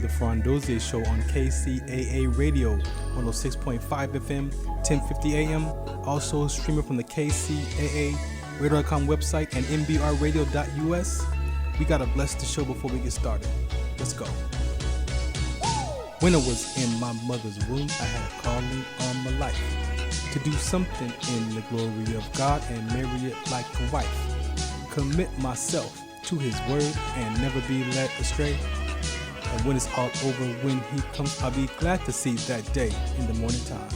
The Farron Dozier Show on KCAA Radio, 106.5 FM, 1050 AM. Also streaming from the KCAA Radio.com website and nbrradio.us. We got to bless the show before we get started. Let's go. When I was in my mother's womb, I had a calling on my life to do something in the glory of God and marry it like a wife. Commit myself to his word and never be led astray. And when it's all over, when he comes, I'll be glad to see that day in the morning time.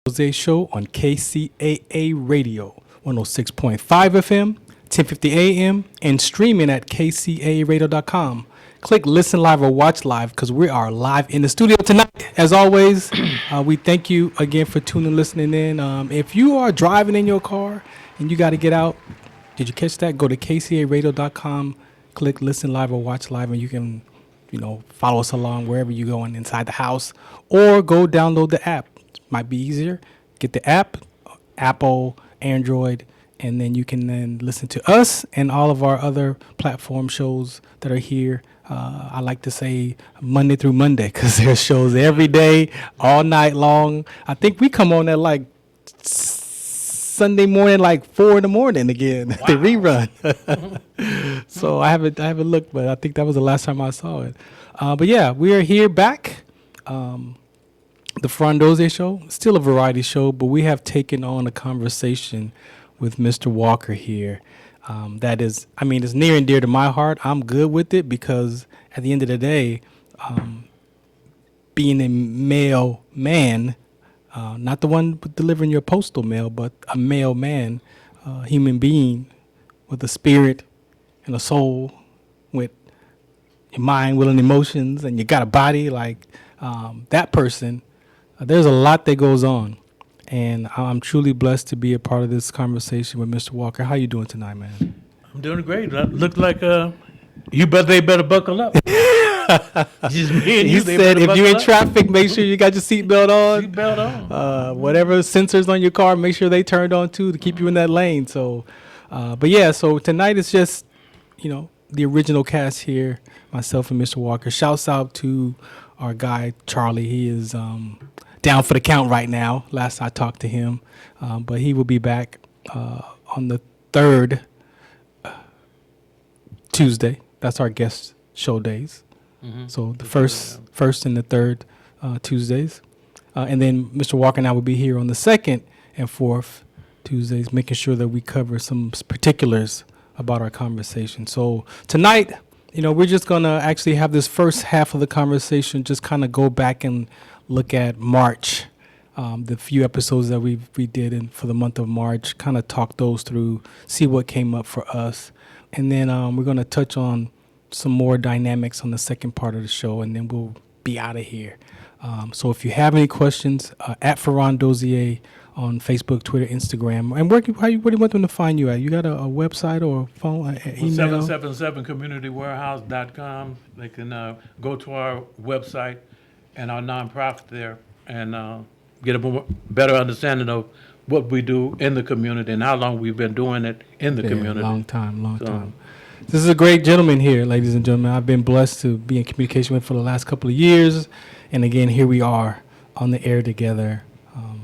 Dozier Show on KCAA Radio, 106.5 FM, 1050 AM, and streaming at kcaaradio.com. Click listen live or watch live because we are live in the studio tonight. As always, we thank you again for tuning, listening in. If you are driving in your car and you got to get out, did you catch that? Go to kcaaradio.com, click listen live or watch live, and you can, follow us along wherever you're going inside the house, or go download the app. Might be easier. Get the app, Apple, Android, and then you can then listen to us and all of our other platform shows that are here. I like to say Monday through Monday because there's shows every day, all night long. I think we come on at like Sunday morning, like 4 a.m. again. Wow. The rerun. So I haven't looked, but I think that was the last time I saw it. But yeah, we are here back. The Farron Dozier Show, still a variety show, but we have taken on a conversation with Mr. Walker here. That is, it's near and dear to my heart. I'm good with it because at the end of the day, being a male man, not the one delivering your postal mail, but a male man, human being with a spirit and a soul, with your mind, will, and emotions, and you got a body like that person. There's a lot that goes on, and I'm truly blessed to be a part of this conversation with Mr. Walker. How you doing tonight, man? I'm doing great. Look like they better buckle up. Just me and you. He said if you're in traffic, make sure you got your seatbelt on. Seatbelt on. Whatever sensors on your car, make sure they turned on too to keep you in that lane. So, but yeah, so tonight it's just, the original cast here, myself and Mr. Walker. Shouts out to our guy, Charlie. He is down for the count right now. Last I talked to him, but he will be back on the 3rd Tuesday. That's our guest show days. Mm-hmm. So the first and the 3rd Tuesdays, and then Mr. Walker and I will be here on the 2nd and 4th Tuesdays, making sure that we cover some particulars about our conversation. So tonight, we're just gonna actually have this first half of the conversation just kind of go back and look at March, the few episodes that we did for the month of March, kind of talk those through, see what came up for us. And then we're going to touch on some more dynamics on the second part of the show, and then we'll be out of here. So if you have any questions, at Farron Dozier on Facebook, Twitter, Instagram. And where do you want them to find you at? You got a website or a phone, email? 777communitywarehouse.com. They can go to our website and our nonprofit there and get a better understanding of what we do in the community and how long we've been doing it in the community. Long time. This is a great gentleman here, ladies and gentlemen. I've been blessed to be in communication with for the last couple of years. And again, here we are on the air together.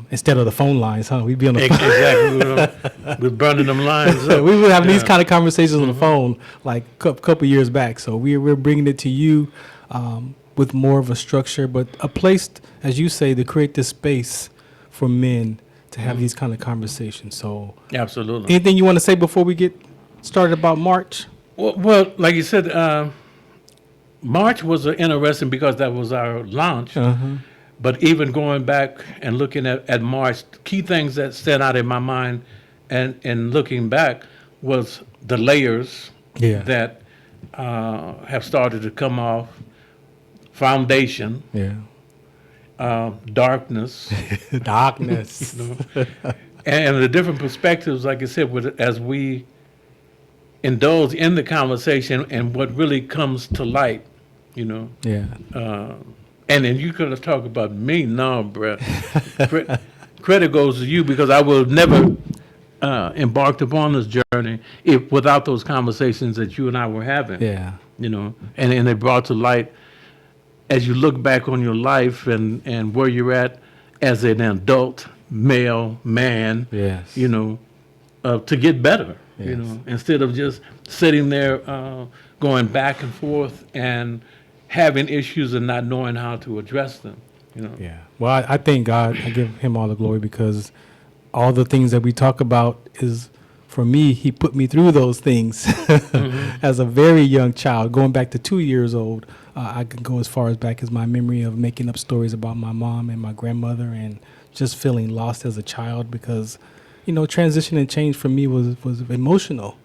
Instead of the phone lines, huh? We'd be on the phone. Exactly. We're burning them lines up. We were having these kind of conversations on the phone like a couple years back. So we're bringing it to you with more of a structure, but a place, as you say, to create this space for men to have these kind of conversations. So absolutely. Anything you want to say before we get started about March? Well, like you said, March was interesting because that was our launch. Uh-huh. But even going back and looking at March, key things that stand out in my mind and looking back was the layers that have started to come off. Foundation. Yeah. Darkness. Darkness. And the different perspectives, like I said, as we indulge in the conversation and what really comes to light, Yeah. And then you could have talked about me. No, Brett. Credit goes to you because I will never embarked upon this journey if without those conversations that you and I were having. Yeah. You know, and they brought to light as you look back on your life and where you're at as an adult male man. Yes. You know, to get better. Yes. You know, instead of just sitting there going back and forth and having issues and not knowing how to address them. You know. Yeah. Well, I thank God. I give him all the glory because all the things that we talk about is, for me, he put me through those things as a very young child, going back to 2 years old. I can go as far as back as my memory of making up stories about my mom and my grandmother and just feeling lost as a child because, you know, transition and change for me was emotional,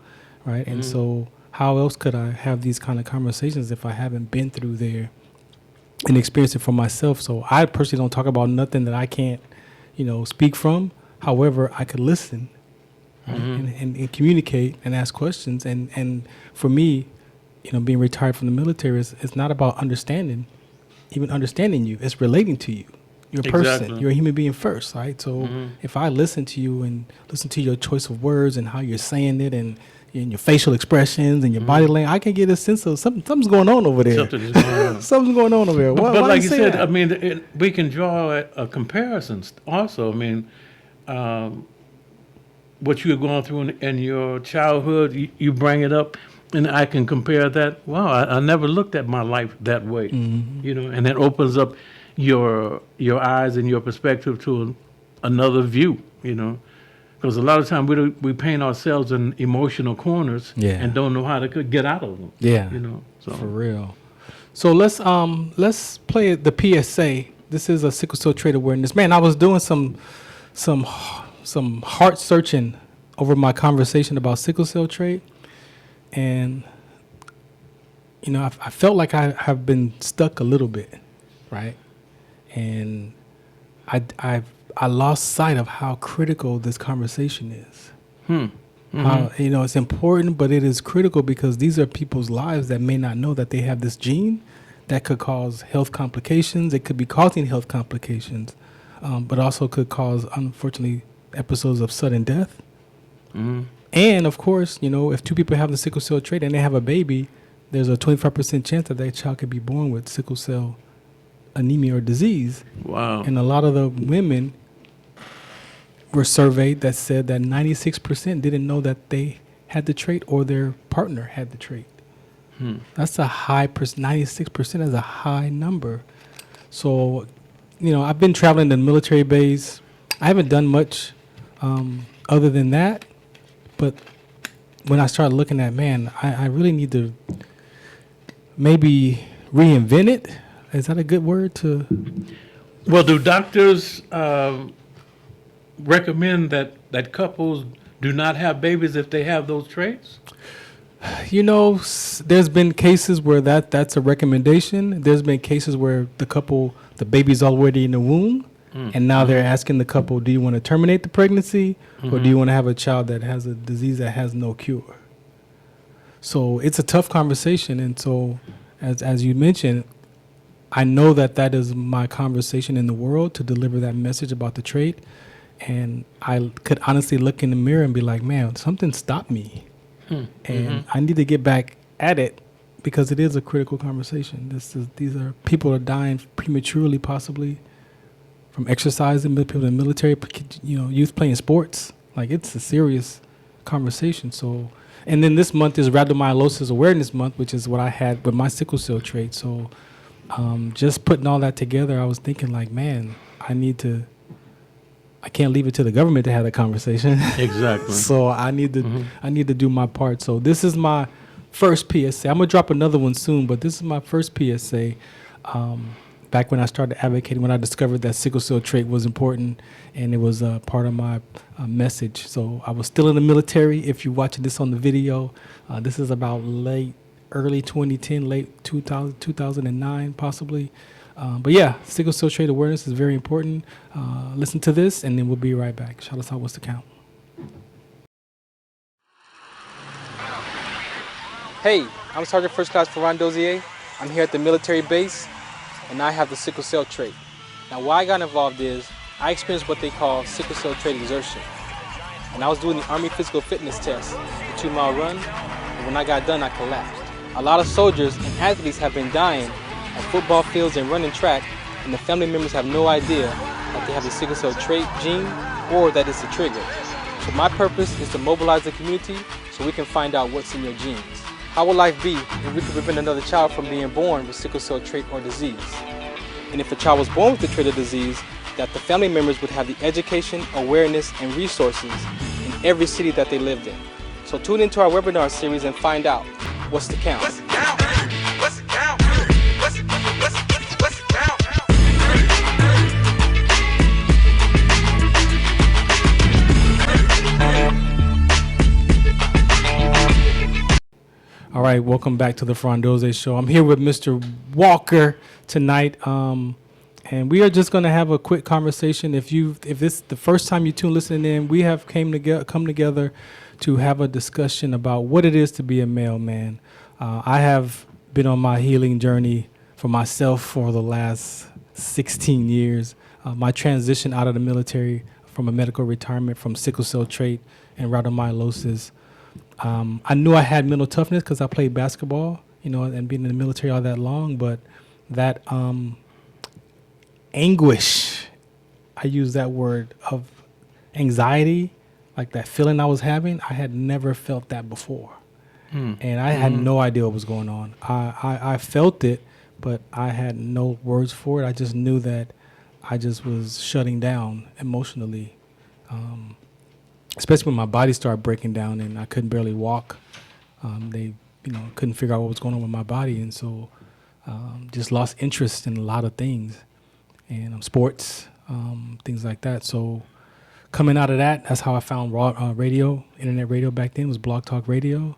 right? And so how else could I have these kind of conversations if I haven't been through there and experienced it for myself? So I personally don't talk about nothing that I can't, you know, speak from. However, I could listen, right? and communicate and ask questions. And for me, you know, being retired from the military it's not about understanding you. It's relating to you. You're a person. Exactly. You're a human being first, right? So if I listen to you and listen to your choice of words and how you're saying it and your facial expressions and your body language, I can get a sense of something's going on over there. Something is going on. Something's going on over there. But Why like you you say said, that? I mean, we can draw a comparison also. I mean, what you're going through in your childhood, you bring it up, and I can compare that. Wow, I never looked at my life that way, you know, and that opens up your eyes and your perspective to another view, you know, because a lot of times we paint ourselves in emotional corners and don't know how to get out of them. Yeah, you know, so for real. So let's play the PSA. This is a sickle cell trait awareness. Man, I was doing some heart searching over my conversation about sickle cell trait, and you know, I felt like I have been stuck a little bit, right? And I lost sight of how critical this conversation is. How, you know, it's important, but it is critical because these are people's lives that may not know that they have this gene that could cause health complications. It could be causing health complications, but also could cause, unfortunately, episodes of sudden death. And of course, you know, if two people have the sickle cell trait and they have a baby, there's a 25% chance that child could be born with sickle cell anemia or disease. wow. And a lot of the women were surveyed that said that 96% didn't know that they had the trait or their partner had the trait. That's a high 96% is a high number. So, you know, I've been traveling to military base. I haven't done much other than that. But when I started looking at, man, I really need to maybe reinvent it. Is that a good word to? Well, do doctors recommend that couples do not have babies if they have those traits? You know, there's been cases where that's a recommendation. There's been cases where the baby's already in the womb, and now they're asking the couple, do you want to terminate the pregnancy, or do you want to have a child that has a disease that has no cure? So it's a tough conversation, and so as you mentioned, I know that is my conversation in the world to deliver that message about the trait, and I could honestly look in the mirror and be like, man, something stopped me. And I need to get back at it because it is a critical conversation. These are people are dying prematurely, possibly from exercising. People in the military, you know, youth playing sports. Like, it's a serious conversation. So, and then this month is Rhabdomyolysis Awareness Month, which is what I had with my sickle cell trait. So, just putting all that together, I was thinking like, man, I can't leave it to the government to have that conversation. Exactly. So I need to do my part. So this is my first PSA. I'm gonna drop another one soon, but this is my first PSA. Back when I started advocating, when I discovered that sickle cell trait was important, and it was part of my message. So I was still in the military. If you're watching this on the video, this is about early 2010, late 2009, possibly. But yeah, sickle cell trait awareness is very important. Listen to this, and then we'll be right back. Shout us out, what's the count? Hey, I'm Sergeant First Class Farron Dozier. I'm here at the military base, and I have the sickle cell trait. Now, why I got involved is I experienced what they call sickle cell trait exertion. and I was doing the Army physical fitness test, the 2-mile run, and when I got done, I collapsed. A lot of soldiers and athletes have been dying at football fields and running track, and the family members have no idea that they have the sickle cell trait gene or that it's a trigger. So my purpose is to mobilize the community so we can find out what's in your genes. How will life be if we could prevent another child from being born with sickle cell trait or disease? And if a child was born with the trait or disease, that the family members would have the education, awareness, and resources in every city that they lived in. So tune into our webinar series and find out what's the count. What's it count? What's it count? What's it count? All right, welcome back to the Farron Dozier Show. I'm here with Mr. Walker tonight, and we are just going to have a quick conversation. If this is the first time you listening in, we have come together to have a discussion about what it is to be a male man. I have been on my healing journey for myself for the last 16 years. My transition out of the military from a medical retirement from sickle cell trait and rhabdomyolysis. I knew I had mental toughness because I played basketball, and being in the military all that long, but that anguish, I use that word, of anxiety, like that feeling I was having, I had never felt that before. And I had no idea what was going on. I felt it, but I had no words for it. I just knew that I just was shutting down emotionally. Especially when my body started breaking down and I couldn't barely walk. They, couldn't figure out what was going on with my body. And so just lost interest in a lot of things and sports, things like that. So coming out of that, that's how I found radio, internet radio back then was Blog Talk Radio.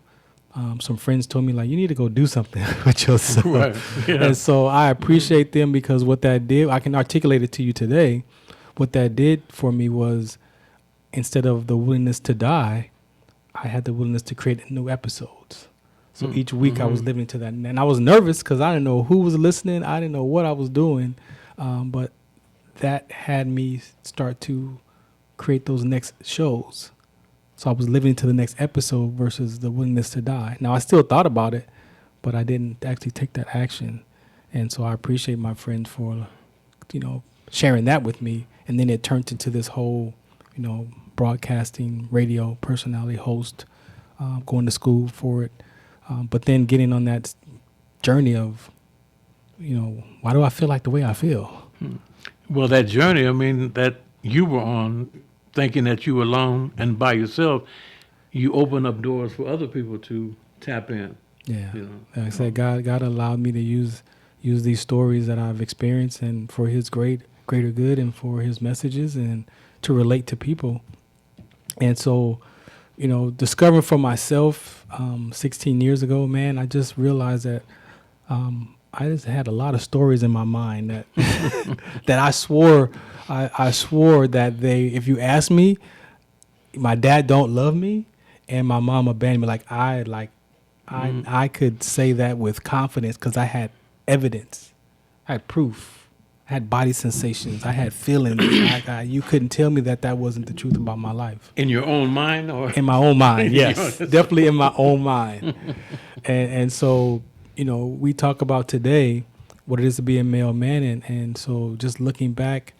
Some friends told me, you need to go do something with yourself. Right. Yeah. And so I appreciate them because what that did, I can articulate it to you today. What that did for me was, instead of the willingness to die, I had the willingness to create new episodes. So each week I was living to that. And I was nervous because I didn't know who was listening. I didn't know what I was doing. But that had me start to create those next shows. So I was living to the next episode versus the willingness to die. Now, I still thought about it, but I didn't actually take that action. And so I appreciate my friends for, sharing that with me. And then it turned into this whole, broadcasting, radio personality, host, going to school for it. But then getting on that journey of, why do I feel like the way I feel? Well, that journey, that you were on, thinking that you were alone and by yourself, you open up doors for other people to tap in. Yeah. Like I said, God allowed me to use these stories that I've experienced and for his greater good and for his messages and to relate to people. And so, discovering for myself 16 years ago, man, I just realized that I just had a lot of stories in my mind that that I swore that if you ask me, my dad don't love me and my mom abandoned me. I could say that with confidence because I had evidence, I had proof. I had body sensations. I had feelings. You couldn't tell me that wasn't the truth about my life. In your own mind, or in my own mind? Yes, definitely in my own mind. And so, we talk about today what it is to be a male man, and so just looking back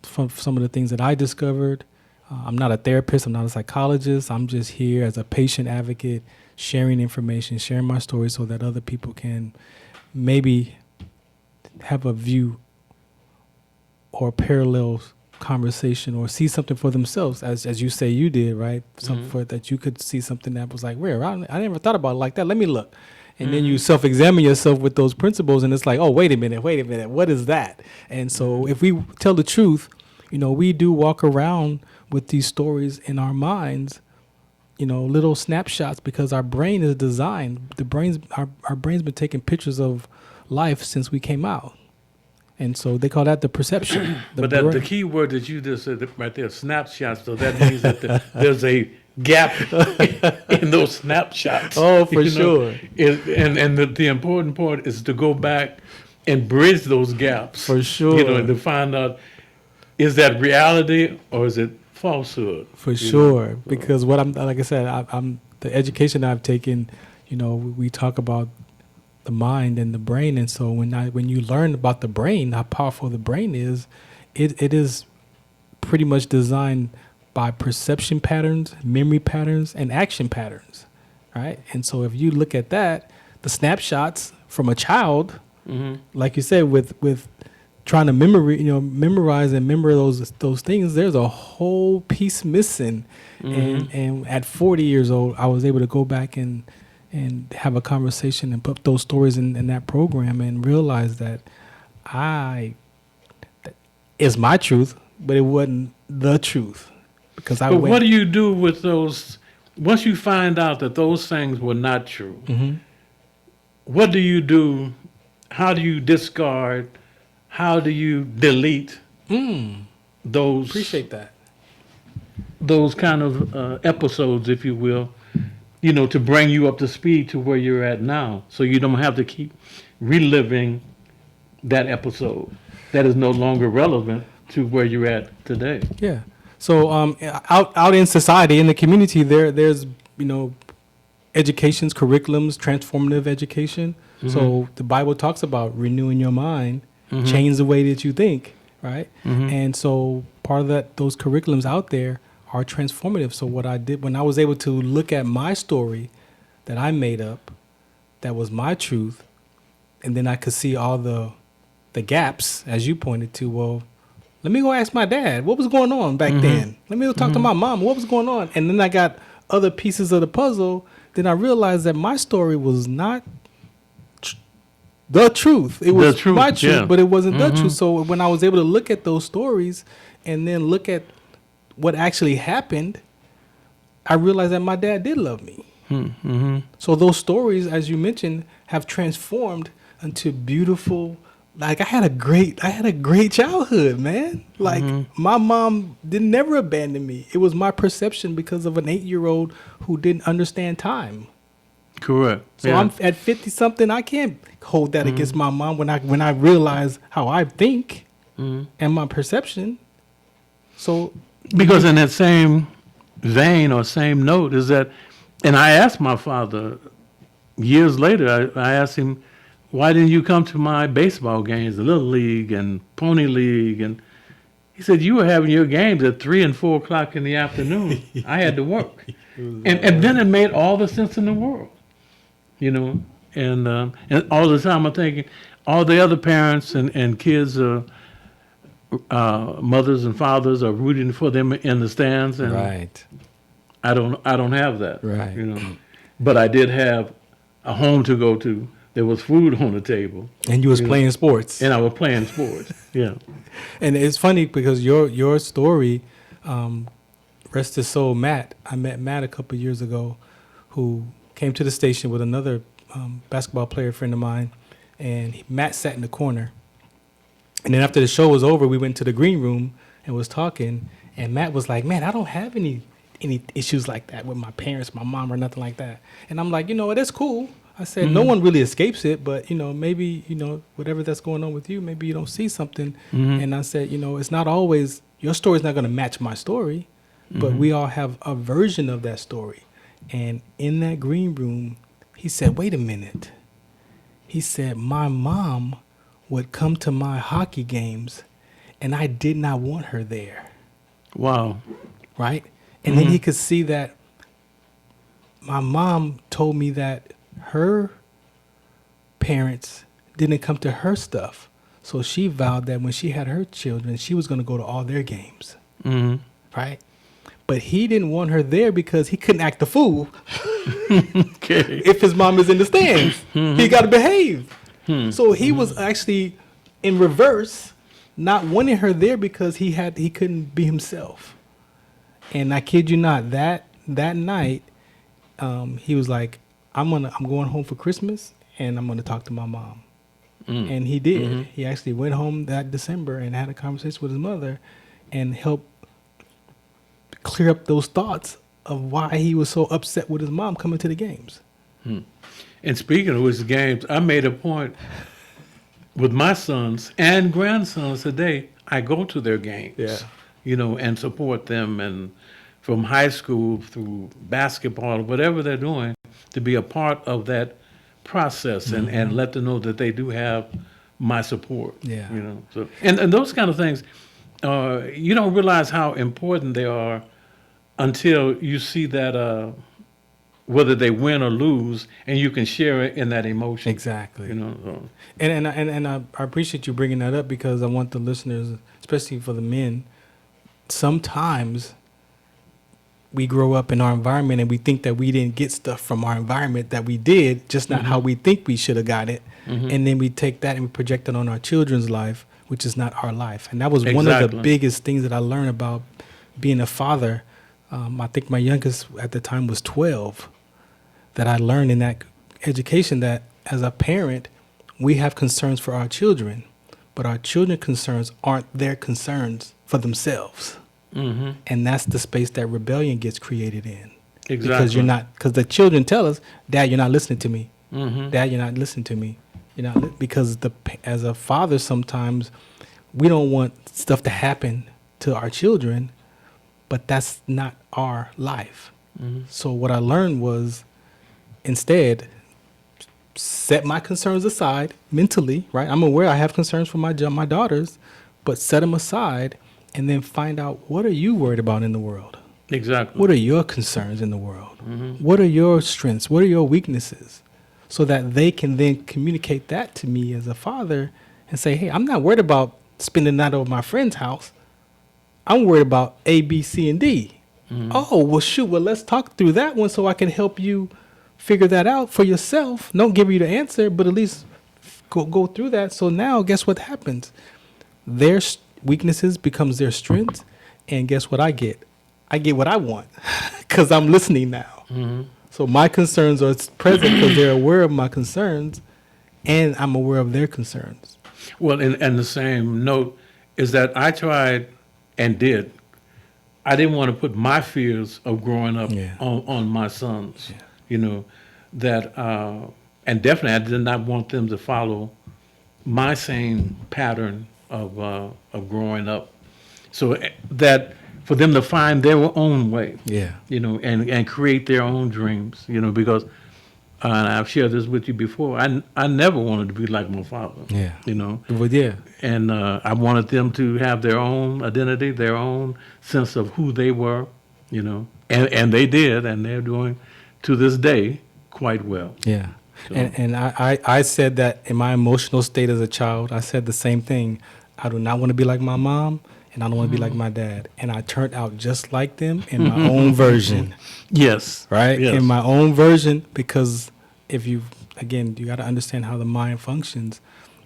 from some of the things that I discovered. I'm not a therapist. I'm not a psychologist. I'm just here as a patient advocate, sharing information, sharing my story, so that other people can maybe have a view or parallel conversation or see something for themselves, as you say you did, right? That you could see something that was like, I never thought about it like that. Let me look. And then you self-examine yourself with those principles, and it's like, oh, wait a minute, what is that? And so if we tell the truth, we do walk around with these stories in our minds, little snapshots, because our brain is designed. Our brain's been taking pictures of life since we came out. And so they call that the perception. The key word that you just said right there, snapshots. So that means that there's a gap in those snapshots. Oh, for sure. And the important part is to go back and bridge those gaps. For sure. And to find out, is that reality or is it falsehood. For you sure, know. because what I'm like I said, I'm the education I've taken. You know, we talk about the mind and the brain, and so when you learn about the brain, how powerful the brain is, it is pretty much designed by perception patterns, memory patterns, and action patterns, right? And so if you look at that, the snapshots from a child, like you said, with trying to memorize and remember those things, there's a whole piece missing. And at 40 years old, I was able to go back and have a conversation and put those stories in that program and realize that it's my truth, but it wasn't the truth, because But what do you do with those, once you find out that those things were not true? What do you do? How do you discard? How do you delete those? appreciate that. Those kind of episodes, if you will, to bring you up to speed to where you're at now, so you don't have to keep reliving that episode that is no longer relevant to where you're at today. Yeah. So out in society, in the community, there's educations, curriculums, transformative education. So the Bible talks about renewing your mind, change the way that you think, right? And so part of those curriculums out there are transformative. So what I did when I was able to look at my story that I made up, that was my truth, and then I could see all the gaps, as you pointed to. Well, let me go ask my dad what was going on back then. Let me go talk to my mom what was going on. And then I got other pieces of the puzzle. Then I realized that my story was not the truth. It was my truth, but it wasn't the truth. So when I was able to look at those stories and then look at what actually happened, I realized that my dad did love me. So those stories, as you mentioned, have transformed into beautiful. Like I had a great childhood, man. Like my mom never abandon me. It was my perception because of an 8-year-old who didn't understand time. Correct. So I'm at 50 something. I can't hold that against my mom when I realize how I think and my perception. So because in that same vein or same note is that, and I asked my father years later. I asked him, why didn't you come to my baseball games, the Little League and Pony League? And he said, you were having your games at 3 and 4 o'clock in the afternoon. I had to work. And then it made all the sense in the world, And all the time I'm thinking, all the other parents and kids, mothers and fathers are rooting for them in the stands. And right. I don't have that. Right. But I did have a home to go to. There was food on the table. And you was playing sports. And I was playing sports. Yeah. And it's funny because your story, rest his soul, Matt. I met Matt a couple of years ago, who came to the station with another basketball player friend of mine, and Matt sat in the corner. And then after the show was over, we went to the green room and was talking, and Matt was like, man, I don't have any issues like that with my parents, my mom, or nothing like that. And I'm like, that's cool. I said, no one really escapes it, but, maybe, whatever that's going on with you, maybe you don't see something. And I said, it's not always, your story's not going to match my story, but we all have a version of that story. And in that green room, he said, wait a minute. He said, my mom would come to my hockey games, and I did not want her there. Wow. Right? And then he could see that my mom told me that her parents didn't come to her stuff. So she vowed that when she had her children, she was going to go to all their games. Right? But he didn't want her there because he couldn't act the fool. Okay. If his mom is in the stands, he got to behave. So he was actually in reverse, not wanting her there because he couldn't be himself. And I kid you not, that night, he was like, I'm going home for Christmas, and I'm going to talk to my mom. And he did. He actually went home that December and had a conversation with his mother and helped clear up those thoughts of why he was so upset with his mom coming to the games. And speaking of his games, I made a point with my sons and grandsons today. I go to their games. Yeah. and support them, and from high school through basketball, whatever they're doing, to be a part of that process and let them know that they do have my support. Yeah. So and those kind of things, you don't realize how important they are until you see that whether they win or lose, and you can share it in that emotion. Exactly. So. And I appreciate you bringing that up, because I want the listeners, especially for the men, sometimes we grow up in our environment and we think that we didn't get stuff from our environment that we did, just not how we think we should have got it. And then we take that and we project it on our children's life, which is not our life. And that was one of the Exactly. biggest things that I learned about being a father. I think my youngest at the time was 12, that I learned in that education that as a parent, we have concerns for our children, but our children's concerns aren't their concerns for themselves. And that's the space that rebellion gets created in. Because because the children tell us, Dad, you're not listening to me. Dad, you're not listening to me. You're not because as a father, sometimes we don't want stuff to happen to our children, but that's not our life. So what I learned was, instead, set my concerns aside mentally, right? I'm aware I have concerns for my daughters, but set them aside and then find out, what are you worried about in the world? Exactly. What are your concerns in the world? What are your strengths? What are your weaknesses? So that they can then communicate that to me as a father and say, hey, I'm not worried about spending the night over my friend's house. I'm worried about A, B, C, and D. Oh, well, shoot. Well, let's talk through that one so I can help you figure that out for yourself. Don't give you the answer, but at least go through that. So now, guess what happens? Their weaknesses becomes their strengths, and guess what I get? I get what I want because I'm listening now. So my concerns are present because they're aware of my concerns, and I'm aware of their concerns. Well, and the same note is that I tried and did. I didn't want to put my fears of growing up on my sons. That and definitely I did not want them to follow my same pattern of growing up. So that for them to find their own way, and create their own dreams, because and I've shared this with you before. I never wanted to be like my father. But And I wanted them to have their own identity, their own sense of who they were, and they did, and they're doing to this day quite well. Yeah. So. And I said that in my emotional state as a child, I said the same thing. I do not want to be like my mom, and I don't want to be like my dad. And I turned out just like them in my own version. Yes. Right? Yes. In my own version, because you got to understand how the mind functions.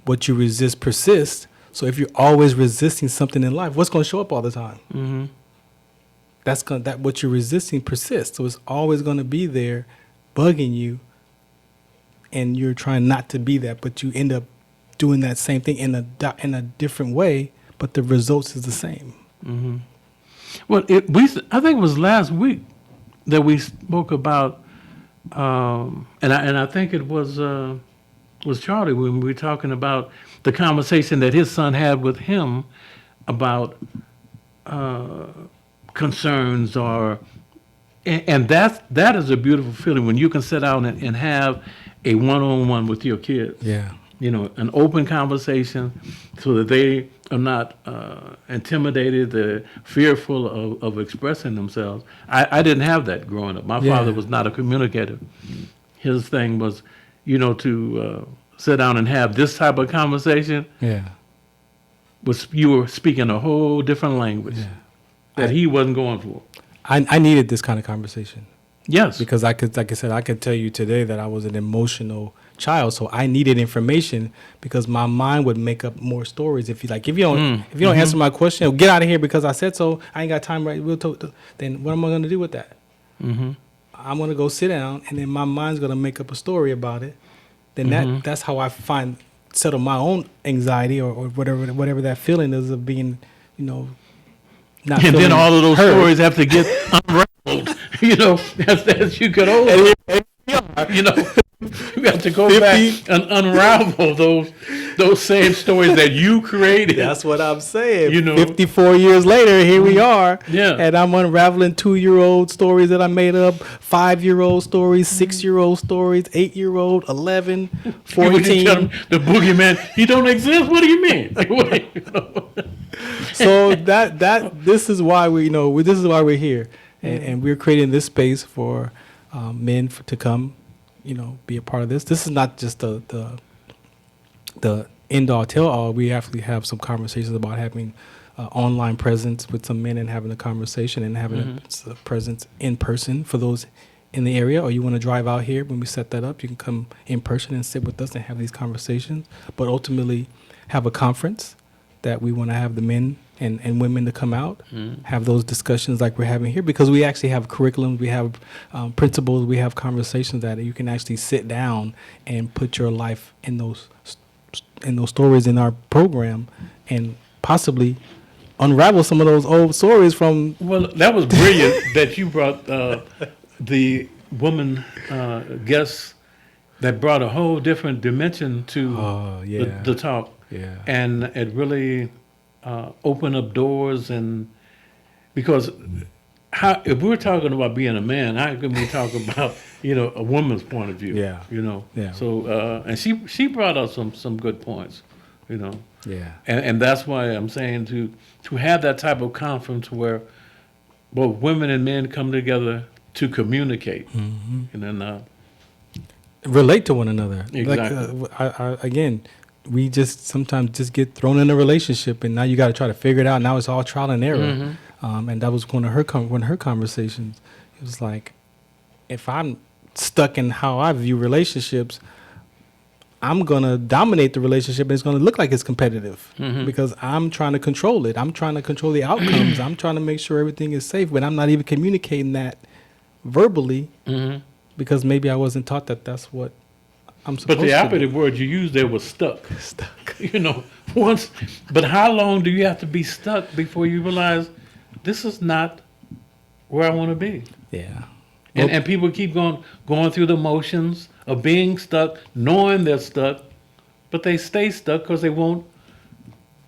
What you resist persists. So if you're always resisting something in life, what's going to show up all the time? That what you're resisting persists. So it's always going to be there, bugging you, and you're trying not to be that, but you end up doing that same thing in a different way, but the results is the same. Well, I think it was last week that we spoke about, and I think it was Charlie when we were talking about the conversation that his son had with him about concerns and that is a beautiful feeling when you can sit down and have a one-on-one with your kids. Yeah. An open conversation so that they are not intimidated, they're fearful of expressing themselves. I didn't have that growing up. My father was not a communicator. His thing was, to sit down and have this type of conversation. You were speaking a whole different language that he wasn't going for. I needed this kind of conversation. Yes. Because I could tell you today that I was an emotional child, so I needed information because my mind would make up more stories. If you don't answer my question, get out of here because I said so. I ain't got time. Right? Then what am I going to do with that? I'm going to go sit down, and then my mind's going to make up a story about it. Then that's how I settle my own anxiety or whatever that feeling is of being, not. And then all of those heard. stories have to get unraveled, as you get older. You have to go back and unravel those same stories that you created. That's what I'm saying. You know. 54 years later, here we are. Yeah. And I'm unraveling 2-year-old stories that I made up, 5-year-old stories, 6-year-old stories, 8-year-old, 11, You tell 14. them the boogeyman, he don't exist. What do you mean? So this is why this is why we're here, and we're creating this space for men to come, be a part of this. This is not just the end all tell all. We actually have some conversations about having online presence with some men and having a conversation and having a presence in person for those in the area. Or you want to drive out here when we set that up, you can come in person and sit with us and have these conversations. But ultimately, have a conference that we want to have the men and women to come out, have those discussions like we're having here, because we actually have curriculums, we have principles, we have conversations that you can actually sit down and put your life in those stories in our program and possibly unravel some of those old stories from. Well, that was brilliant that you brought the woman guests that brought a whole different dimension to the talk. Yeah. And it really opened up doors, and because if we're talking about being a man, how can we talk about a woman's point of view? Yeah. Yeah. So and she brought up some good points, Yeah. and that's why I'm saying to have that type of conference where both women and men come together to communicate, and then relate to one another. Exactly. Again, we just sometimes just get thrown in a relationship, and now you got to try to figure it out. Now it's all trial and error. And that was one of her conversations. It was like, if I'm stuck in how I view relationships, I'm gonna dominate the relationship, and it's gonna look like it's competitive because I'm trying to control it. I'm trying to control the outcomes. I'm trying to make sure everything is safe, but I'm not even communicating that verbally because maybe I wasn't taught that that's what I'm supposed to do. But the operative word you used there was stuck. Stuck. Once. But how long do you have to be stuck before you realize this is not where I want to be? Yeah. And people keep going through the motions of being stuck, knowing they're stuck, but they stay stuck because they won't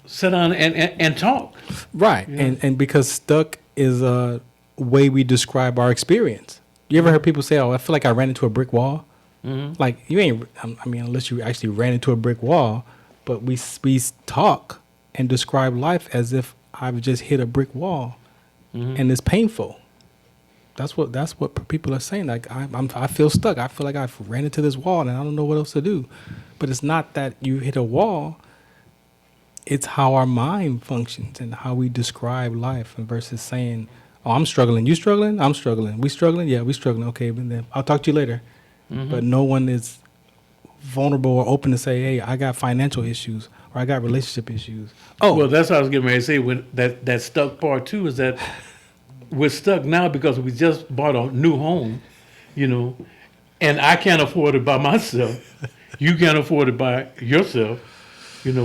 sit down and talk. Right. Yeah. And because stuck is a way we describe our experience. You ever heard people say, "Oh, I feel like I ran into a brick wall"? Like you ain't. I mean, unless you actually ran into a brick wall. But we talk and describe life as if I've just hit a brick wall, and it's painful. That's what people are saying. Like I feel stuck. I feel like I've ran into this wall and I don't know what else to do. But it's not that you hit a wall. It's how our mind functions and how we describe life, and versus saying, "Oh, I'm struggling. You struggling? I'm struggling. We struggling? Yeah, we struggling. Okay, but then I'll talk to you later." But no one is vulnerable or open to say, "Hey, I got financial issues or I got relationship issues." Oh, Well, that's what I was getting ready to say. When that stuck part too is that we're stuck now because we just bought a new home, and I can't afford it by myself. You can't afford it by yourself,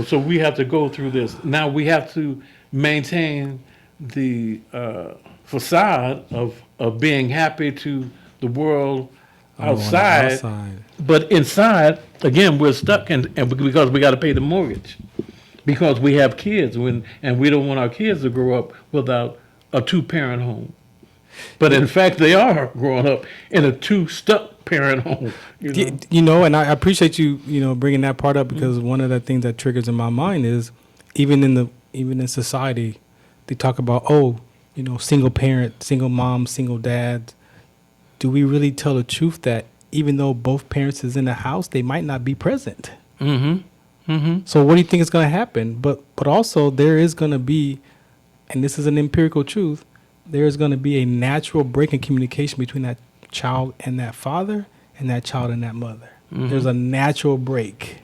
So we have to go through this. Now we have to maintain the facade of being happy to the world outside. But inside, again, we're stuck, and because we got to pay the mortgage, because we have kids, and we don't want our kids to grow up without a 2-parent home. But in fact, they are growing up in a 2-stuck-parent home. And I appreciate you, bringing that part up, because one of the things that triggers in my mind is even in society, they talk about, single parent, single mom, single dad. Do we really tell the truth that even though both parents is in the house, they might not be present? So what do you think is going to happen? But also there is going to be, and this is an empirical truth, there is going to be a natural break in communication between that child and that father, and that child and that mother. There's a natural break.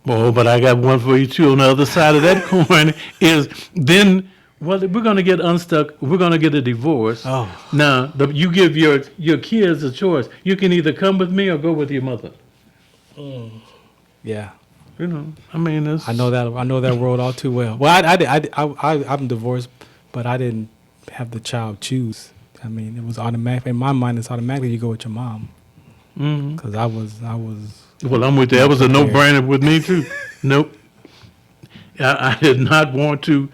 Oh, but I got one for you too. On the other side of that coin is then, well, we're going to get unstuck. We're going to get a divorce. Oh. Now, you give your kids a choice. You can either come with me or go with your mother. Yeah. I mean, I know that world all too well. Well, I'm divorced, but I didn't have the child choose. I mean, it was automatic. In my mind, it's automatically you go with your mom. because I was. Well, I'm with you. That was a no-brainer with me too. Nope. I did not want to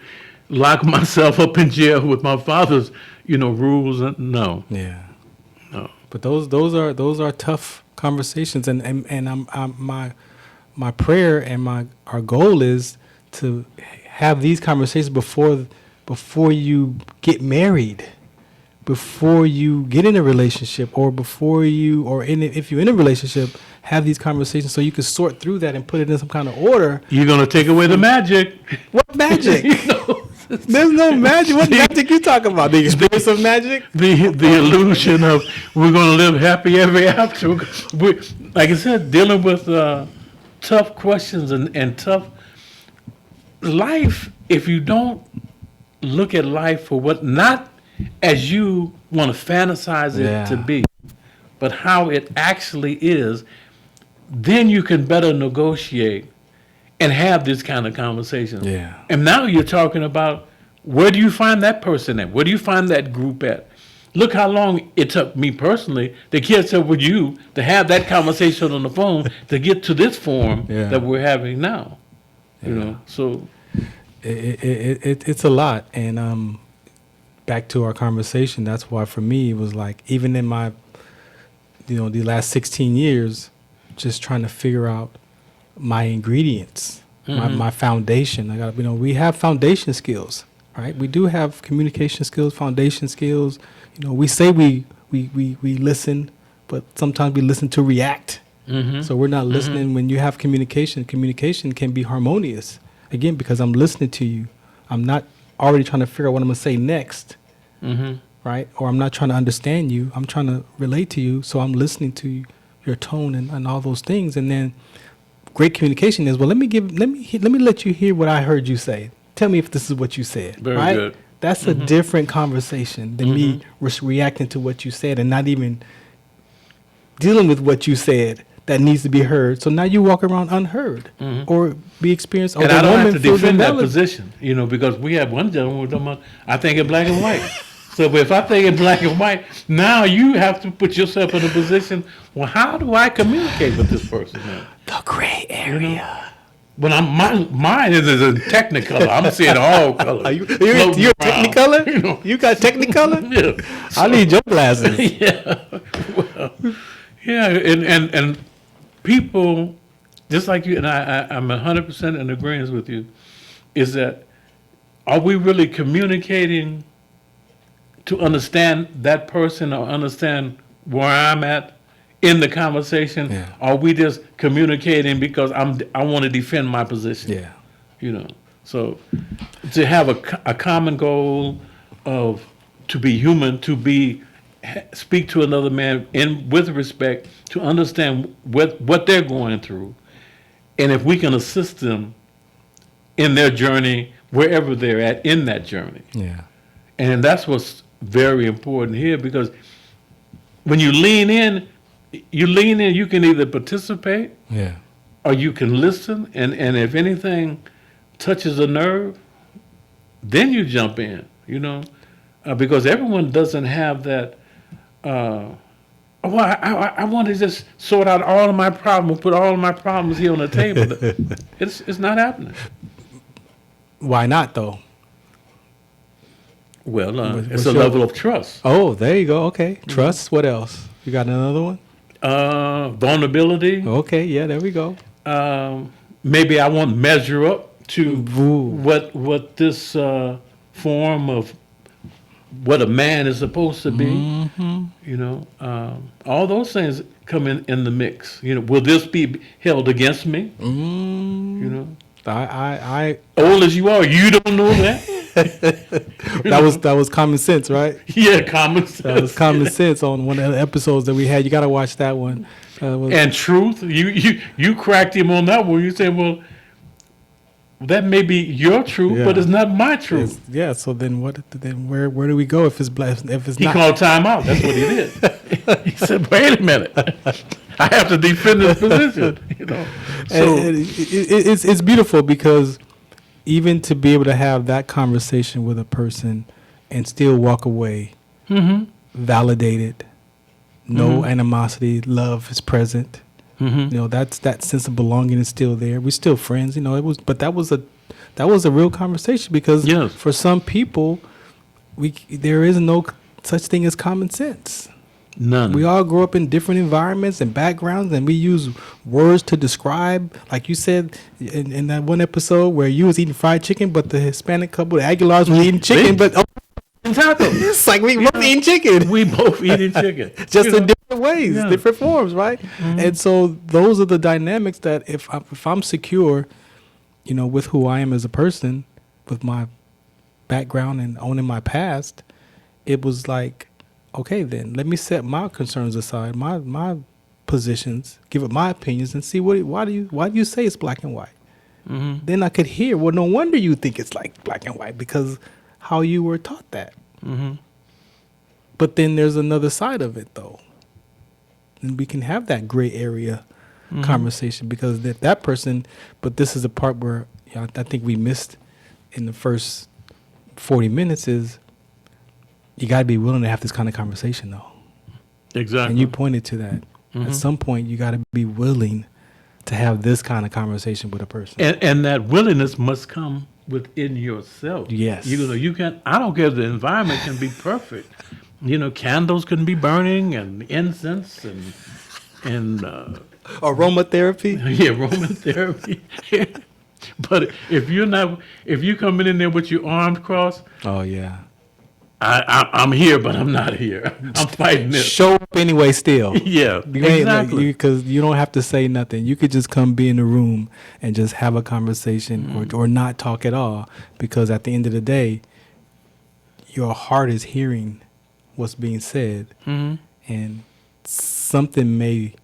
lock myself up in jail with my father's, rules. No, Yeah. no. But those are tough conversations, and my prayer and our goal is to have these conversations before you get married, before you get in a relationship, or if you're in a relationship, have these conversations so you can sort through that and put it in some kind of order. You're gonna take away the magic. What magic? There's no magic. What magic you talking about? The experience of magic? The illusion of we're gonna live happy ever after. Like I said, dealing with tough questions and tough life. If you don't look at life for what not as you want to fantasize it to be, but how it actually is, then you can better negotiate and have this kind of conversation. Yeah. And now you're talking about, where do you find that person at? Where do you find that group at? Look how long it took me personally to catch up with you to have that conversation on the phone to get to this forum that we're having now. So it's a lot. And back to our conversation, that's why for me it was like, even in my the last 16 years, just trying to figure out my ingredients, my foundation. I got we have foundation skills, right? We do have communication skills, foundation skills. We say we listen, but sometimes we listen to react. So we're not listening. When you have communication can be harmonious. Again, because I'm listening to you. I'm not already trying to figure out what I'm going to say next. Right? Or I'm not trying to understand you. I'm trying to relate to you. So I'm listening to you, your tone and all those things. And then great communication is, well, let me let you hear what I heard you say. Tell me if this is what you said. Very right? good. That's a different conversation than me reacting to what you said and not even dealing with what you said that needs to be heard. So now you walk around unheard or be experienced. And I don't have to defend that position, because we have one gentleman who talking about, I think in black and white. So if I think in black and white, now you have to put yourself in a position, well, how do I communicate with this person now? The gray area. When mine is in technicolor. I'm seeing all colors. You're Technicolor? You got Technicolor? Yeah. I need your glasses. Yeah. Well, yeah, and people, just like you, and I'm 100% in agreement with you, is that, are we really communicating to understand that person or understand where I'm at in the conversation? Yeah. Are we just communicating because I want to defend my position? Yeah. So to have a common goal of to be human, speak to another man with respect, to understand what they're going through, and if we can assist them in their journey, wherever they're at in that journey. Yeah. And that's what's very important here, because when you lean in, you can either participate or you can listen, and if anything touches a nerve, then you jump in, because everyone doesn't have that, I want to just sort out all of my problems, put all of my problems here on the table. It's not happening. Why not, though? Well, it's a level of trust. Oh, there you go. Okay. Trust. What else? You got another one? Vulnerability. Okay. Yeah, there we go. Maybe I won't measure up to what this form of what a man is supposed to be. All those things come in the mix. Will this be held against me? I old as you are, you don't know that. that was common sense, right? Yeah, common sense. That was common sense on one of the episodes that we had. You got to watch that one. And truth, you cracked him on that one. You said, well, that may be your truth, but it's not my truth. So then where do we go if it's he not? Called time out. That's what he did. He said, wait a minute. I have to defend this position. So it's beautiful, because even to be able to have that conversation with a person and still walk away validated no animosity, love is present. You know, that's that sense of belonging is still there. We're still friends. You know, but that was a real conversation because Yes. for some people, there is no such thing as common sense. None. We all grow up in different environments and backgrounds, and we use words to describe. Like you said in that one episode where you was eating fried chicken, but the Hispanic couple, the Aguilars, was eating chicken. But Tacos. it's like we both eating chicken, We both eating chicken. just You in know? different ways, Yeah. different forms, right? And so those are the dynamics that if I'm secure, you know, with who I am as a person, with my background and owning my past, it was like, okay, then let me set my concerns aside, my positions, give it my opinions, and see why do you say it's black and white? Then I could hear, well, no wonder you think it's like black and white because how you were taught that. But then there's another side of it, though, and we can have that gray area conversation because that person. But this is the part where I think we missed in the first 40 minutes is you got to be willing to have this kind of conversation, though. Exactly. And you pointed to that. At some point, you got to be willing to have this kind of conversation with a person. And that willingness must come within yourself. Yes. You know, you can. I don't care if the environment can be perfect. You know, candles can be burning and incense and Aromatherapy. yeah, Roman therapy. But if you coming in there with your arms crossed, Oh yeah. I'm here, but I'm not here. I'm fighting this. Show up anyway. Still. Yeah, You ain't exactly. because you don't have to say nothing. You could just come be in the room and just have a conversation or not talk at all. Because at the end of the day, your heart is hearing what's being said, and something may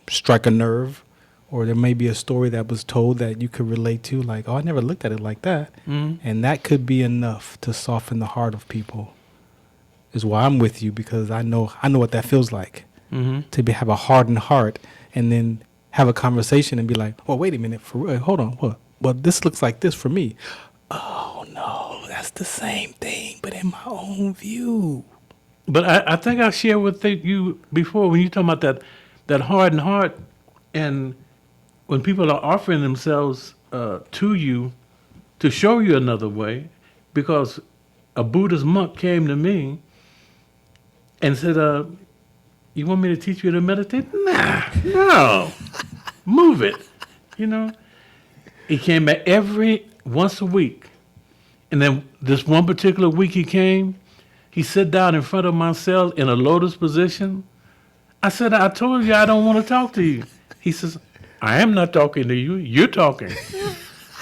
strike a nerve, or there may be a story that was told that you could relate to. Like, oh, I never looked at it like that, and that could be enough to soften the heart of people. Is why I'm with you because I know what that feels like have a hardened heart and then have a conversation and be like, well, wait a minute, for real, hold on, what? Well, this looks like this for me. Oh no, that's the same thing, but in my own view. But I think I shared with you before when you talking about that hardened heart, and when people are offering themselves to you to show you another way, because a Buddhist monk came to me and said, you want me to teach you to meditate? Nah, no, move it. You know, he came back once a week. And then this one particular week he came, he sat down in front of my cell in a lotus position. I said, I told you I don't want to talk to you. He says, I am not talking to you. You're talking.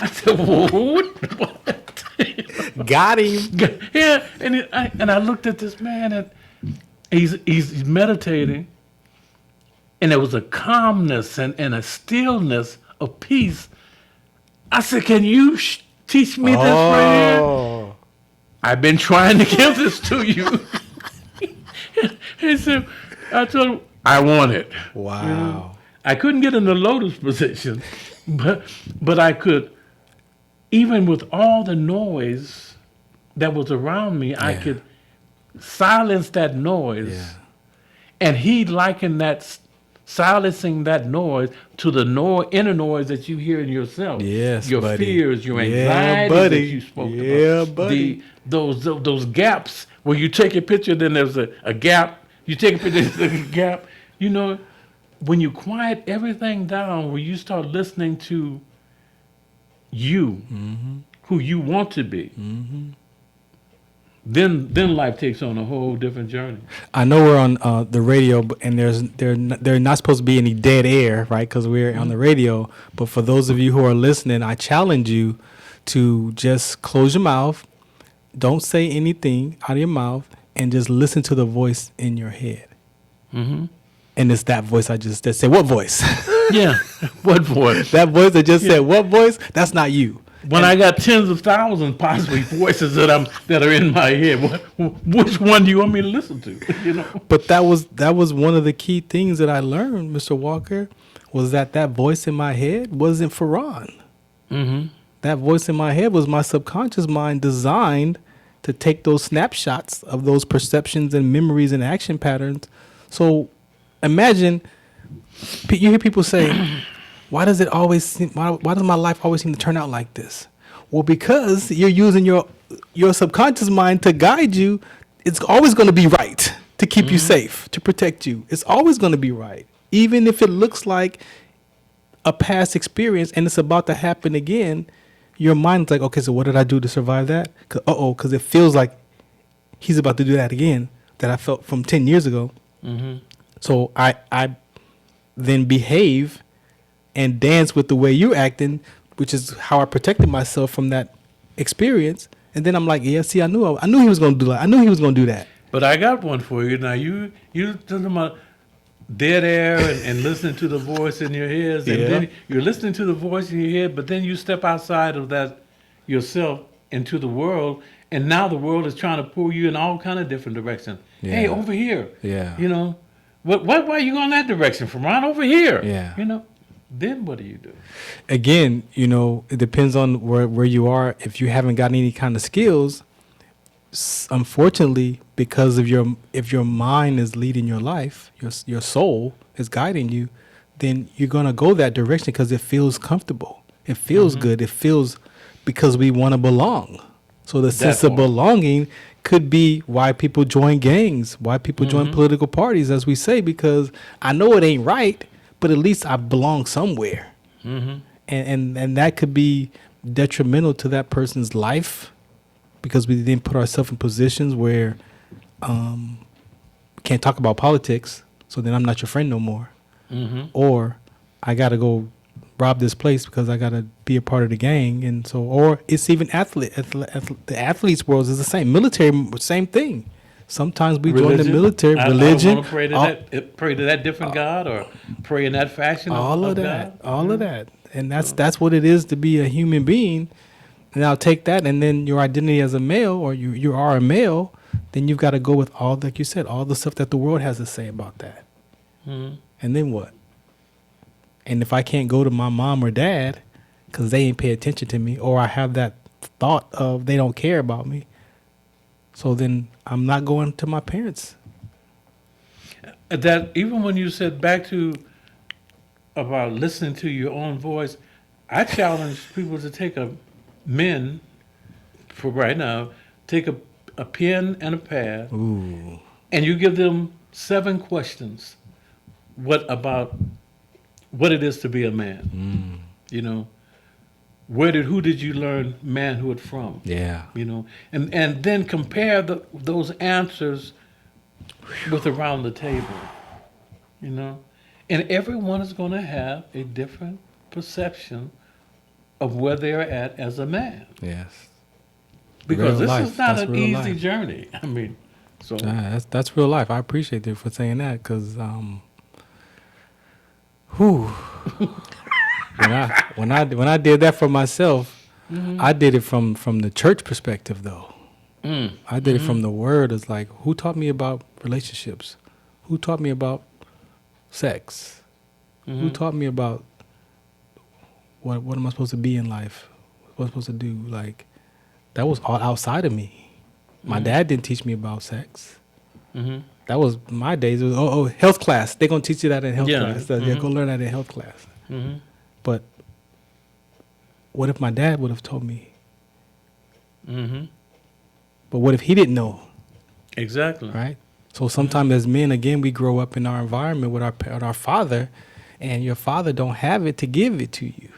I said, what? Got him. Yeah, and I looked at this man, and he's meditating, and there was a calmness and a stillness of peace. I said, can you teach me this right here? I've been trying to give this to you. He said, I told him, I want it. Wow. You know? I couldn't get in the lotus position, but I could, even with all the noise that was around me, I could silence that noise. Yeah. And he likened that silencing that noise to the inner noise that you hear in yourself. Yes, your buddy. fears, your Yeah, anxieties buddy. that you spoke Yeah, about. buddy. Those gaps where you take a picture, then there's a gap. You take a picture, there's a gap. You know, when you quiet everything down, when you start listening to you, who you want to be, then life takes on a whole different journey. I know we're on the radio, and there not supposed to be any dead air, right? Because we're on the radio. But for those of you who are listening, I challenge you to just close your mouth, don't say anything out of your mouth, and just listen to the voice in your head. And it's that voice that said, what voice? Yeah, what voice? That voice that just said, what voice? That's not you. When I got tens of thousands possibly voices that are in my head, which one do you want me to listen to? You know. But that was one of the key things that I learned, Mr. Walker, was that voice in my head wasn't Farron. That voice in my head was my subconscious mind designed to take those snapshots of those perceptions and memories and action patterns. So imagine you hear people say, why does my life always seem to turn out like this? Well, because you're using your subconscious mind to guide you. It's always going to be right to keep you safe, to protect you. It's always going to be right. Even if it looks like a past experience and it's about to happen again, your mind's like, okay, so what did I do to survive that? Because it feels like he's about to do that again that I felt from 10 years ago. So I then behave and dance with the way you're acting, which is how I protected myself from that experience. And then I'm like, yeah, see, I knew he was going to do that. I knew he was going to do that. But I got one for you. Now, you talking about dead air and listening to the voice in your head. And then you're listening to the voice in your head, but then you step outside of that yourself into the world, and now the world is trying to pull you in all kind of different directions. Yeah. Hey, over here. Yeah. You know, why are you going that direction? From right over here. Yeah. You know, then what do you do? Again, you know, it depends on where you are. If you haven't got any kind of skills, unfortunately, because of if your mind is leading your life, your soul is guiding you, then you're gonna go that direction because it feels comfortable. It feels good. It feels because we want to belong. So the sense of belonging could be why people join gangs, why people join political parties, as we say, because I know it ain't right, but at least I belong somewhere. And that could be detrimental to that person's life, because we then put ourselves in positions where we can't talk about politics, so then I'm not your friend no more. Or I got to go rob this place because I got to be a part of the gang. And so, or it's even the athletes world is the same. Military, same thing. Sometimes we join the military. Religion. I want to pray to that different God, or pray in that fashion. All of that. And that's what it is to be a human being. And I'll take that, and then your identity as a male, or you are a male, then you've got to go with all, like you said, all the stuff that the world has to say about that. And then what? And if I can't go to my mom or dad because they ain't pay attention to me, or I have that thought of they don't care about me, so then I'm not going to my parents. That even when you said back to about listening to your own voice, I challenge people to take men, for right now, take a pen and a pad, and you give them 7 questions. What it is to be a man? You know, who did you learn manhood from? Yeah. You know, and then compare those answers with around the table. You know, and everyone is going to have a different perception of where they're at as a man. Yes. Because Real this life. is not That's an real easy life. journey. I mean, so That's real life. I appreciate you for saying that, because when I did that for myself, I did it from the church perspective, though. I did it from the word. It's like, who taught me about relationships? Who taught me about sex? Who taught me about what am I supposed to be in life? What am I supposed to do? Like, that was all outside of me. My dad didn't teach me about sex. That was my days. It was health class. They're gonna teach you that in health class. So you're gonna learn that in health class. But what if my dad would have told me? But what if he didn't know? exactly. Right? So sometimes as men, again, we grow up in our environment with our father, and your father don't have it to give it to you.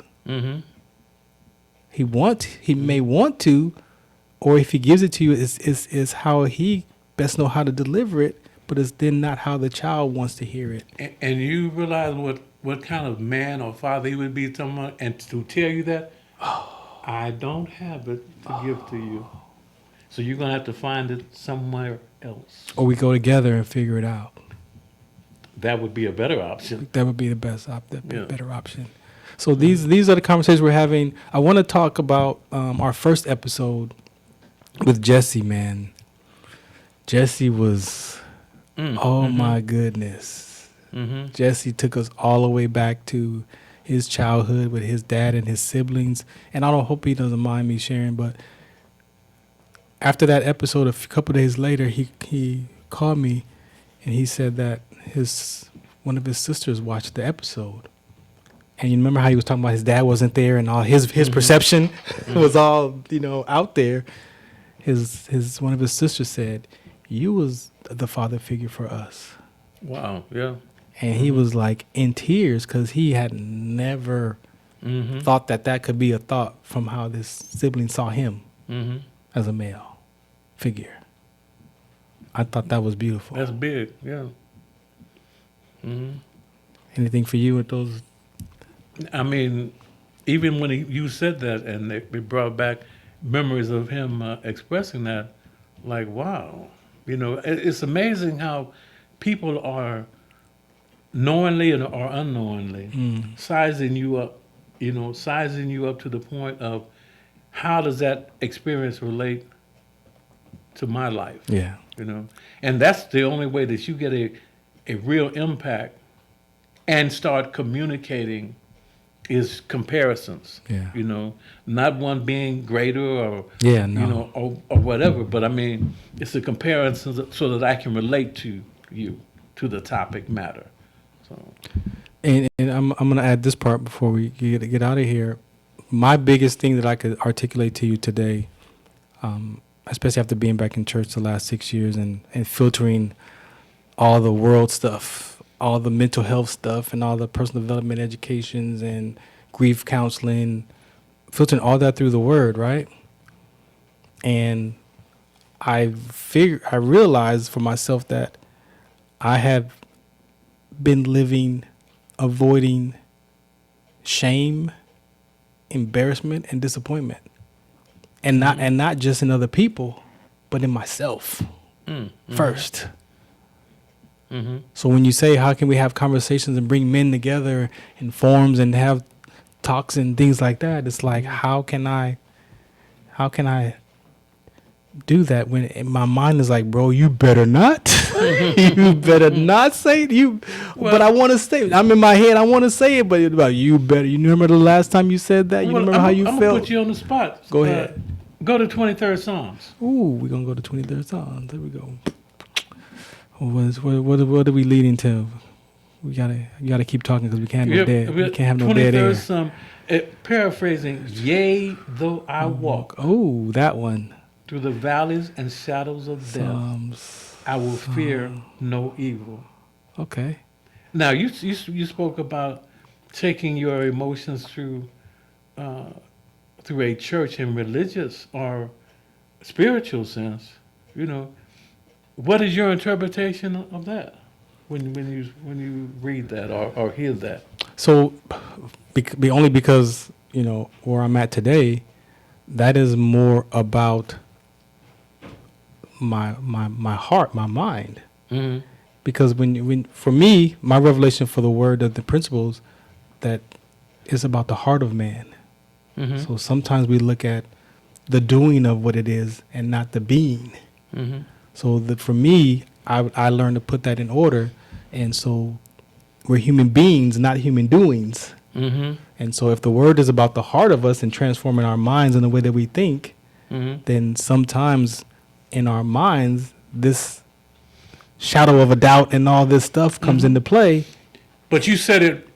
He may want to, or if he gives it to you, is how he best know how to deliver it, but it's then not how the child wants to hear it. And you realize what kind of man or father he would be someone, and to tell you that, I don't have it to give to you. So you're going to have to find it somewhere else. Or we go together and figure it out. That would be a better option. That would be the better option. So these are the conversations we're having. I want to talk about our first episode with Jesse, man. Jesse was, my goodness. Jesse took us all the way back to his childhood with his dad and his siblings. And I don't hope he doesn't mind me sharing, but after that episode, couple days later, he called me, and he said that one of his sisters watched the episode. And you remember how he was talking about his dad wasn't there, and all his perception was all out there. His one of his sisters said, "You was the father figure for us." Wow. Yeah. And he was like in tears because he had never thought that could be a thought from how this sibling saw him as a male figure. I thought that was beautiful. That's big. Yeah. Anything for you with those? I mean, even when you said that, and it brought back memories of him expressing that, like, wow, it's amazing how people are knowingly or unknowingly sizing you up, sizing you up to the point of how does that experience relate to my life? Yeah. And that's the only way that you get a real impact and start communicating is comparisons. Yeah. Not one being greater or or whatever, but I mean it's a comparison so that I can relate to you, to the topic matter. So And I'm gonna add this part before we get out of here. My biggest thing that I could articulate to you today, especially after being back in church the last 6 years and filtering all the world stuff, all the mental health stuff, and all the personal development educations and grief counseling, filtering all that through the Word, right? And I realized for myself that I have been living, avoiding shame, embarrassment, and disappointment, and not just in other people, but in myself first. So when you say, how can we have conversations and bring men together in forums and have talks and things like that, it's like, how can I do that when my mind is like, bro, you better not. You better not say it. But I want to say it. I'm in my head, I want to say it, but it's about you better. You remember the last time you said that? You remember how you felt? I'm going to put you on the spot. Go ahead. Go to 23rd Psalms. Ooh, we're going to go to 23rd Psalms. There we go. What are we leading to? You gotta keep talking because we can't have no dead air. 23rd Psalm, paraphrasing, yea, though I walk. Oh, that one. Through the valleys and shadows of death, I will fear no evil. Okay. Now, you spoke about taking your emotions through a church in religious or spiritual sense. What is your interpretation of that when you read that or hear that? So, only because where I'm at today, that is more about my heart, my mind. Mm-hmm. Because when for me, my revelation for the word of the principles that is about the heart of man. Mm-hmm. So sometimes we look at the doing of what it is and not the being. Mm-hmm. So for me, I learned to put that in order, and so we're human beings, not human doings. Mm-hmm. And so if the word is about the heart of us and transforming our minds in the way that we think, then sometimes in our minds, this shadow of a doubt and all this stuff comes into play. But you said it,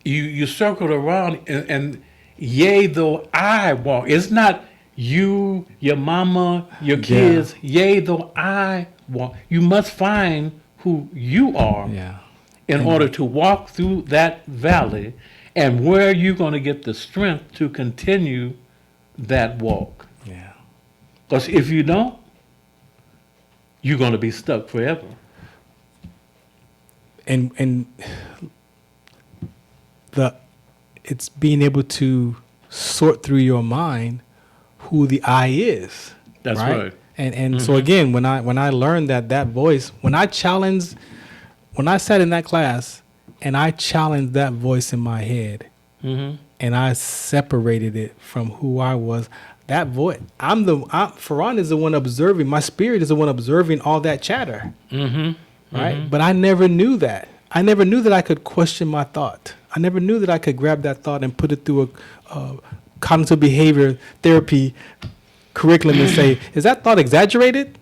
you circled around and yea, though I walk. It's not you, your mama, your kids. Yeah. Yea, though I walk. You must find who you are in order to walk through that valley, and where you're going to get the strength to continue that walk. Yeah. Because if you don't, you're going to be stuck forever. And it's being able to sort through your mind who the I is. That's right. And so again, when I learned that voice, when I sat in that class and I challenged that voice in my head, and I separated it from who I was, that voice, Farron is the one observing. My spirit is the one observing all that chatter, right? But I never knew that. I never knew that I could question my thought. I never knew that I could grab that thought and put it through a cognitive behavior therapy curriculum and say, "Is that thought exaggerated?"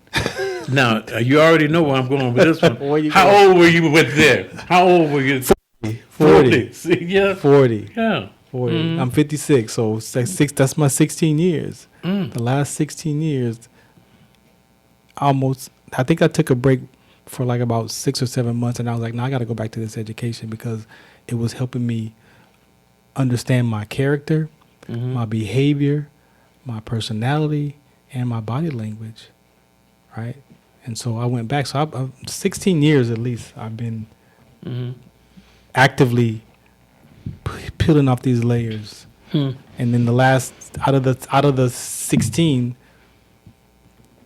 Now, you already know where I'm going with this one. Where you How going? old were you with there? How old were you? 40. See, yeah. 40. Yeah. 40. I'm 56, so that's my 16 years. The last 16 years, almost. I think I took a break for like about 6 or 7 months, and I was like, "No, I got to go back to this education because it was helping me understand my character, my behavior, my personality, and my body language." Right, and so I went back. So I'm 16 years at least. I've been actively peeling off these layers, and then the last out of the 16,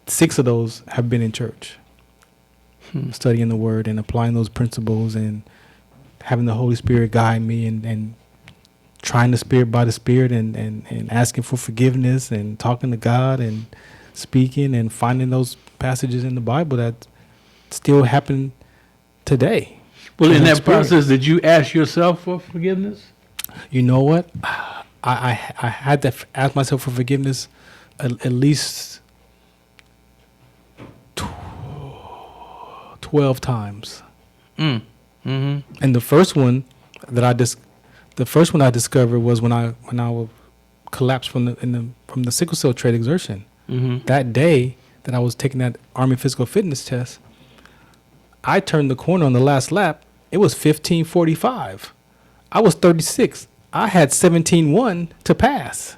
6 of those have been in church, studying the Word and applying those principles and having the Holy Spirit guide me and trying the Spirit by the Spirit and asking for forgiveness and talking to God and speaking and finding those passages in the Bible that still happen today. Well, in that Experience. process, did you ask yourself for forgiveness? You know what? I had to ask myself for forgiveness at least 12 times. And the first one that I discovered was when I collapsed from the sickle cell trait exertion. That day that I was taking that Army physical fitness test, I turned the corner on the last lap. It was 15:45. I was 36. I had 17:1 to pass.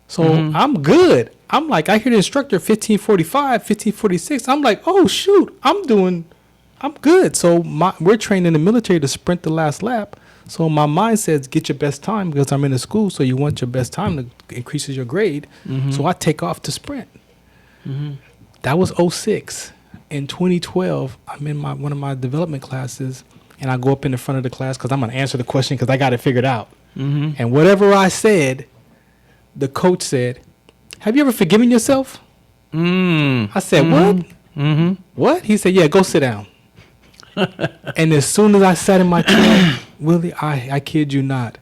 So I'm good. I'm like, I hear the instructor 15:45, 15:46. I'm like, oh shoot, I'm good. So we're trained in the military to sprint the last lap. So my mind says, get your best time because I'm in a school. So you want your best time to increases your grade. So I take off to sprint. That was 06. In 2012, I'm in one of my development classes, and I go up in the front of the class because I'm going to answer the question because I got it figured out. And whatever I said, the coach said, have you ever forgiven yourself? I said, what? What? He said, yeah, go sit down. And as soon as I sat in my chair, Willie, I kid you not,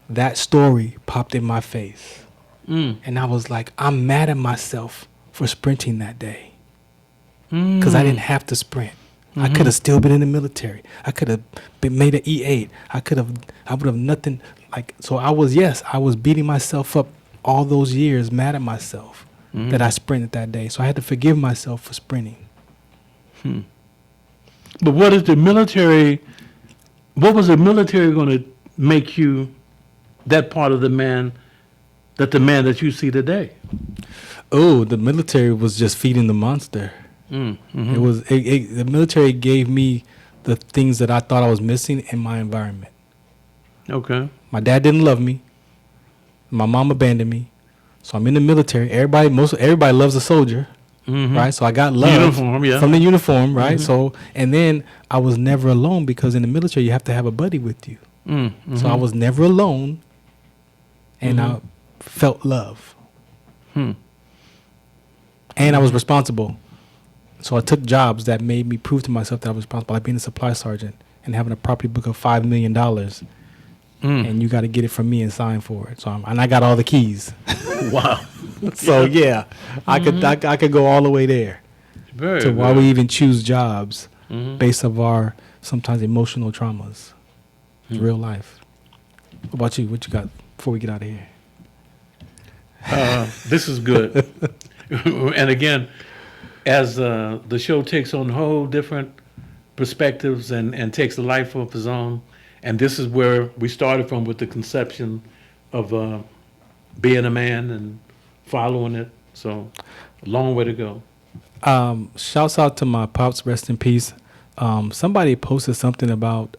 that story popped in my face. And I was like, I'm mad at myself for sprinting that day. Because I didn't have to sprint. I could have still been in the military. I could have been made an E8. I would have nothing like, so I was beating myself up all those years, mad at myself that I sprinted that day. So I had to forgive myself for sprinting. But what was the military going to make you that part of the man that you see today? Oh, the military was just feeding the monster. It was the military gave me the things that I thought I was missing in my environment. Okay. My dad didn't love me. My mom abandoned me. So I'm in the military. Everybody loves a soldier, right? So I got love Uniform, yeah. from the uniform, right? So, and then I was never alone because in the military you have to have a buddy with you. So I was never alone, and I felt love. And I was responsible. So I took jobs that made me prove to myself that I was responsible, like being a supply sergeant and having a property book of $5 million. And you got to get it from me and sign for it. So I got all the keys. Wow. So yeah, I could go all the way there Very to why good. we even choose jobs based of our sometimes emotional traumas. It's real life. What about you? What you got before we get out of here? This is good. And again, as the show takes on whole different perspectives and takes a life of its own, and this is where we started from with the conception of being a man and following it. So, a long way to go. Shouts out to my pops, rest in peace. Somebody posted something about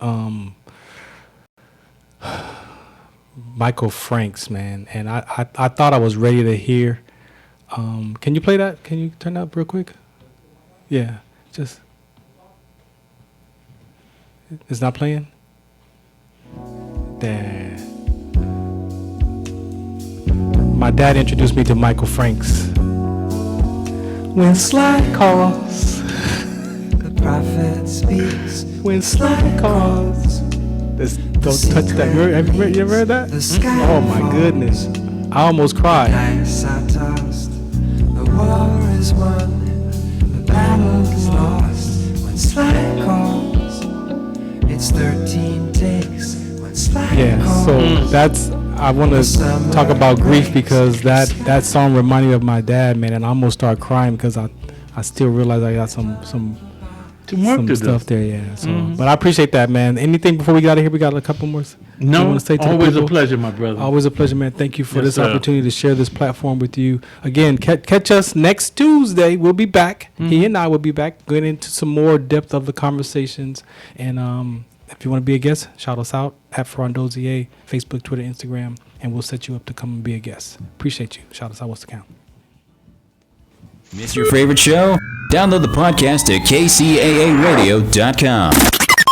Michael Franks, man, and I thought I was ready to hear. Can you play that? Can you turn that up real quick? Yeah, just. It's not playing? There. My dad introduced me to Michael Franks. When slide calls, The prophet speaks. when slide calls. Don't touch that. You ever heard that? The sky Oh my goodness. I almost cried. Dice are tossed. war is won, the battle's lost. When slack calls, it's 13 takes. When slack Yeah, calls, so that's, I want to talk about grief because that song reminded me of my dad, man, and I almost started crying because I still realize I got some work to do. stuff there, yeah. So, but I appreciate that, man. Anything before we got out of here? We got a couple more. No, you wanna say to the always a people? pleasure, my brother. Always a pleasure, man. Thank you for Yes, this sir. opportunity to share this platform with you. Again, catch us next Tuesday. We'll be back. He and I will be back, going into some more depth of the conversations. And if you want to be a guest, shout us out at Farron Dozier, Facebook, Twitter, Instagram, and we'll set you up to come and be a guest. Appreciate you. Shout us out. What's the count? Miss your favorite show? Download the podcast at kcaaradio.com.